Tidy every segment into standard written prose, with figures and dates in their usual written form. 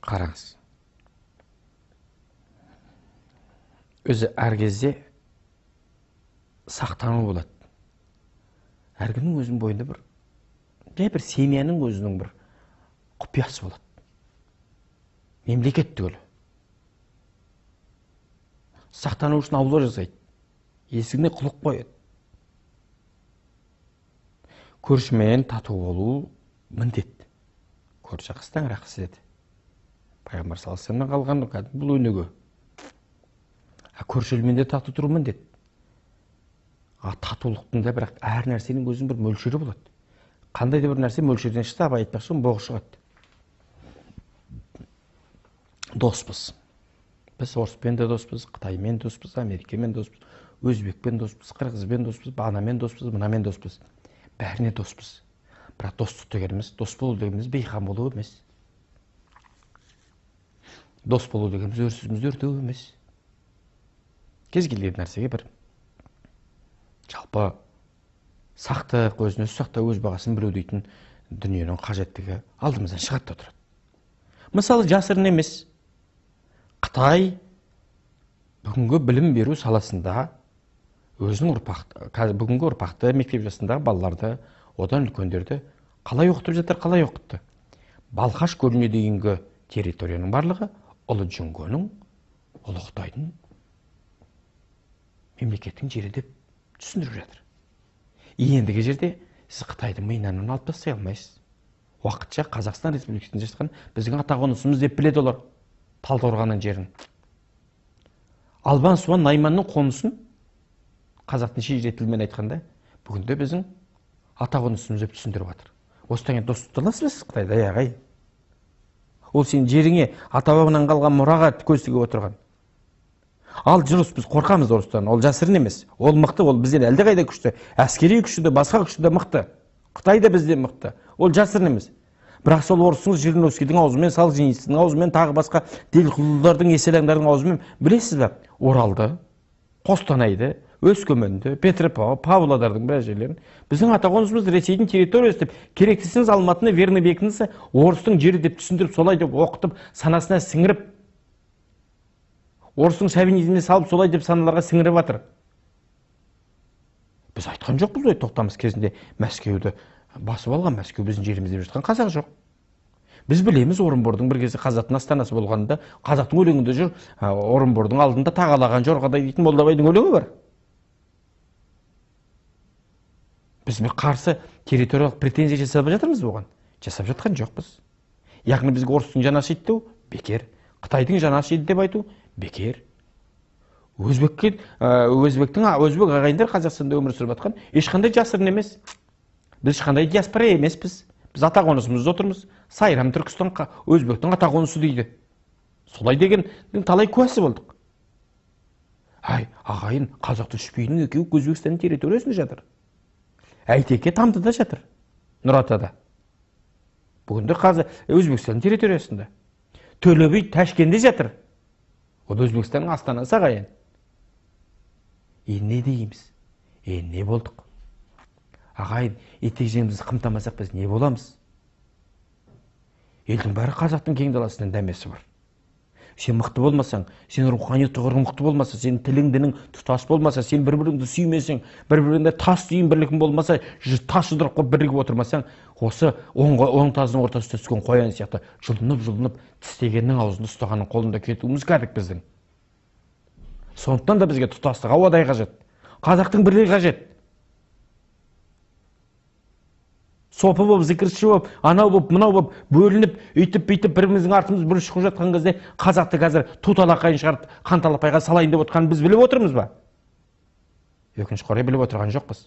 Қараңыз. Өзі әр кезде сақтану болады. Әркімнің өзінің бойында бір семьяның өзінің бір құпиясы болады. Мемлекет түгілі. Сақтану үшін аулы жасайды. Есігіне құлық қояды. Көршімен тату болу міндет. Көрші қыстан рақыс еді. Пайғамбар саласынан қалған бұл өнеге. Көршілмен де тату тұру міндет. Татулықтың да бірақ әр нәрсенің өзінің бір мөлшері болады. Қандай да бір нәрсе мөлшерден шықса, абай айтпақшы, боғы шығады. Доспыз. Біз орыспен де доспыз, Қытаймен доспыз, Америкамен доспыз, өзбекпен доспыз, қырғызбен доспыз, анамен доспыз, мынамен доспыз. Бәріне доспыз. Бірақ достық дегеніміз, дос болу дегеніміз бейқам болу емес. Дос болу дегеніміз өрсізімізді өртеу емес. Кез келген нәрсеге бір жалпы сақтық, өзін өзі сақтау, өз бағасын білу дейтін дүниенің қажеттігі алдымыздан шығады да тұрады. Мысалы, жасырын емес. Қытай бүгінгі білім беру саласында өзінің бүгінгі ұрпақты, мектеп жасындағы балаларды, одан үлкендерді қалай оқытып жатыр, қалай оқытты. Балқаш көліне дейінгі территорияның барлығы ұлы Жүнгеннің, ұлы Қытайдың мемлекеттің жері деп түсіндіріп жатыр. Ендігі жерде сіз Қытайдың мойнынан алып тастай алмайсыз. Уақытша Қазақстан Республикасында жатқан біздің ата-қонысымыз деп біледі олар Талдықорғанның жерін. Албан Суан Найманның қонысын қазақтың шежіре тілімен айтқанда, бүгінде біздің ата-қонысымыз деп түсіндіріп жатыр. Осыдан кейін достық аласыз ба сіз Қытайда, ағай? Ол сенің жеріңе ата-бабаңнан қалған мұраға көз тігіп отырған. Ал жүріс, біз қорқамыз орыстан, ол жасырын емес. Ол мықты, ол бізден әлдеқайда күшті, әскери күшті де, басқа күшті де мықты. Қытай да бізден мықты. Ол жасырын емес. Бірақ сол орысыңыз Жириновскийдің аузымен, Солженициннің аузымен, тағы басқа делқұлдардың, еселаңдардың аузымен білесіз бе? Оралды, Қостанайды, Өскеменді, Петропавл, Павлодардың біраз жерлерін біздің ата-қонысымыз Ресейдің территориясы деп, керектісіңіз Алматыны, верный бекінісі орыстың жері деп түсіндіріп, солай деп оқытып, санасына сіңіріп, орыстың шовинизміне салып, солай деп саналарға сіңіріп жатыр. Біз айтқан жоқпыз ғой, тоқтамыс кезінде Мәскеуді басып алған, Мәскеу біздің жеріміз деп жатқан қазақ жоқ. Біз білеміз, Орынбордың бір кезде қазақтың астанасы болғанда, қазақтың өлеңінде жүр, Орынбордың алдында тағалаған жорғадай дейтін Молдабайдың өлеңі бар. Біз қарсы территориялық претензия жасап жатырмыз оған. Жасап жатқан жоқпыз. Яғни бізге орыстың жанасы еді деу бекер, Қытайдың жанасы еді деп айту бекер. Өзбек ағайындар Қазақстанда өмір сүріп жатқан ешқандай жасырын емес. Біз ешқандай диаспора емеспіз. Біз ата-қонысымызда отырмыз. Сайрам Түркістан өзбектің ата-қонысы дейді. Солай деген талай куәсі болдық. Ағайын, қазақтың үшпейінің екеуі Өзбекстанның территориясында жатыр. Әйтеке Тамдыда жатыр, Нұратада. Бүгінде Өзбекстанның территориясында. Төле би Ташкентте жатыр. Ол Өзбекстанның астанасы ағайын. Не дейміз? Не болдық? Ағайын, етек-жеңімізді қымтамасақ біз не боламыз? Елдің бәрі қазақтың кең даласының дәмесі бар. Сен мықты болмасаң, сен рухани тұғырың мықты болмаса, сен тілің дінің тұтас болмаса, сен бір-біріңді сүймесең, бір-біріңді тас түйін бірлігің болмаса, тас жұдырып қойып бірігіп отырмасаң, осы оң тазының ортасында түскен қоян сияқты жұлынып тістегеннің аузында ұстағанның қолында кетуіміз кәдік біздің. Сондықтан да бізге тұтастық ауадай қажет. Қазақтың бірлігі қажет. Сопы болып, зікірші болып, анау болып, мынау болып, бөлініп, үйтіп-бүйтіп біріміздің артымыз бір шұқып жатқан кезде қазақты қазір туталақайын шығарып, қанталапайға салайын деп отқанын біз біліп отырмыз ба? Өкінішке орай біліп отырған жоқпыз.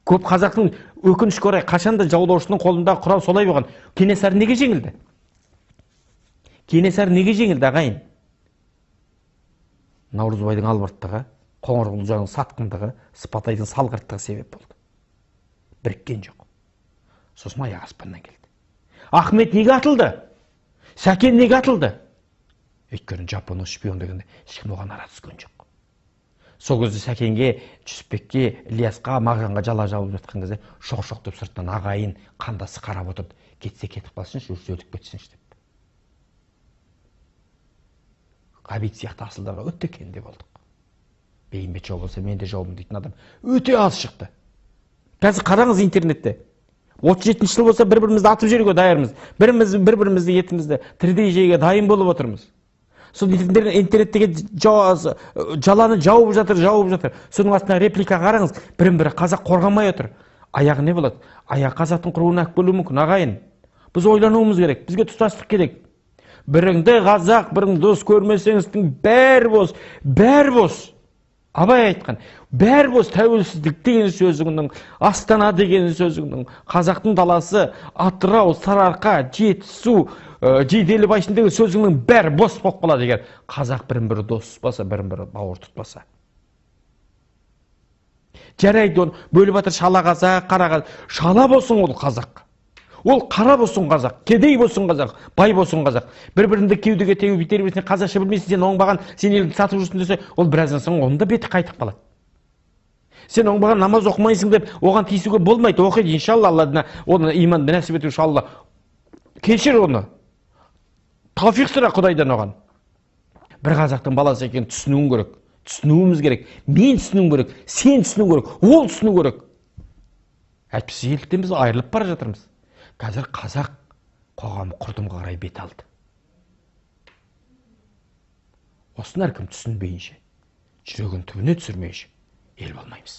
Көп қазақтың өкінішке орай қашанда жаулаушының қолында құрал солай болған. Кенесары неге жеңілді? Кенесары неге жеңілді, ағайын? Наурызбайдың албырттығы, Қоңырқұлжаның сатқындығы, Сыпатайдың салғырттығы себеп болды. Біріккен жоқ. Сосын аяқ аспаннан келді. Ахмет неге атылды? Сәкен неге атылды? Өйткені жапондық шпион дегенде ешкім оған ара түскен жоқ. Сол кезде Сәкенге, Жүсіпбекке, Ілиясқа, Мағжанға жала жауып жатқан кезде шоқ-шоқ деп сырттан ағайын қандасы қарап отырды. Кетсе кетіп қалсыншы, жүрсе өтіп кетсінші деп. Ғабит сияқты асылдарға өте кенде болдық. Бейімбет жау болса мен де жаумын дейтін адам өте аз шықты. Қазір қараңыз интернетте. 37 жыл болса бір-бірімізді атып жіберуге дайырмыз. Бір-бірімізді етімізді тірідей жеуге дайын болып отырмыз. Сол интернеттегі жаланы жауып жатыр. Соның астына реплика қараңыз. Бірін-бірі қазақ қорғамай отыр. Аяғы не болады? Аяғы қазақтың құруына алып келуі мүмкін, ағайын. Біз ойлануымыз керек. Бізге тұтастық керек. Біріңді қазақ, бірің дос көрмесеңіздің бәрі бос. Абай айтқан, бәрі бос. Тәуелсіздік деген сөзіңнің, Астана деген сөзіңнің, қазақтың даласы, Атырау, Сарыарқа, Жетісу, Жиделібайсын деген сөзіңнің бәрі бос болып қалады егер қазақ бірін-бірі дос тұтпаса, бірін-бірі бауыр тұтпаса. Жарайды, оны бөліп жатыр шала қазақ, қара қазақ. Шала болсын ол қазақ. Ол қара болсын қазақ, кедей болсын қазақ, бай болсын қазақ. Бір-біріңді кеудеге тегіп итербесіне қазақша білмейсің, сен оңбаған, сен елді сатып жүрсің десе, ол біраздан соң оның да беті қайтып қалады. Сен оңбаған намаз оқымайсың деп, оған тиісуге болмайды. Оқиды, иншалла, Алладына оны иманды нәсіп ету, иншалла. Кешір оны. Тауфиқ сұра Құдайдан оған. Бір қазақтың баласы екенін түсінуің керек. Түсінуіміз керек. Мен түсінуім керек, сен түсіну керек, ол түсіну керек. Әйтпесе елдіктен біз айырылып бара жатырмыз. Қазір қазақ қоғамы құрдымға қарай бет алды. Осыны әркім түсінбейінше, жүрегін түбіне түсірмейінше ел болмаймыз.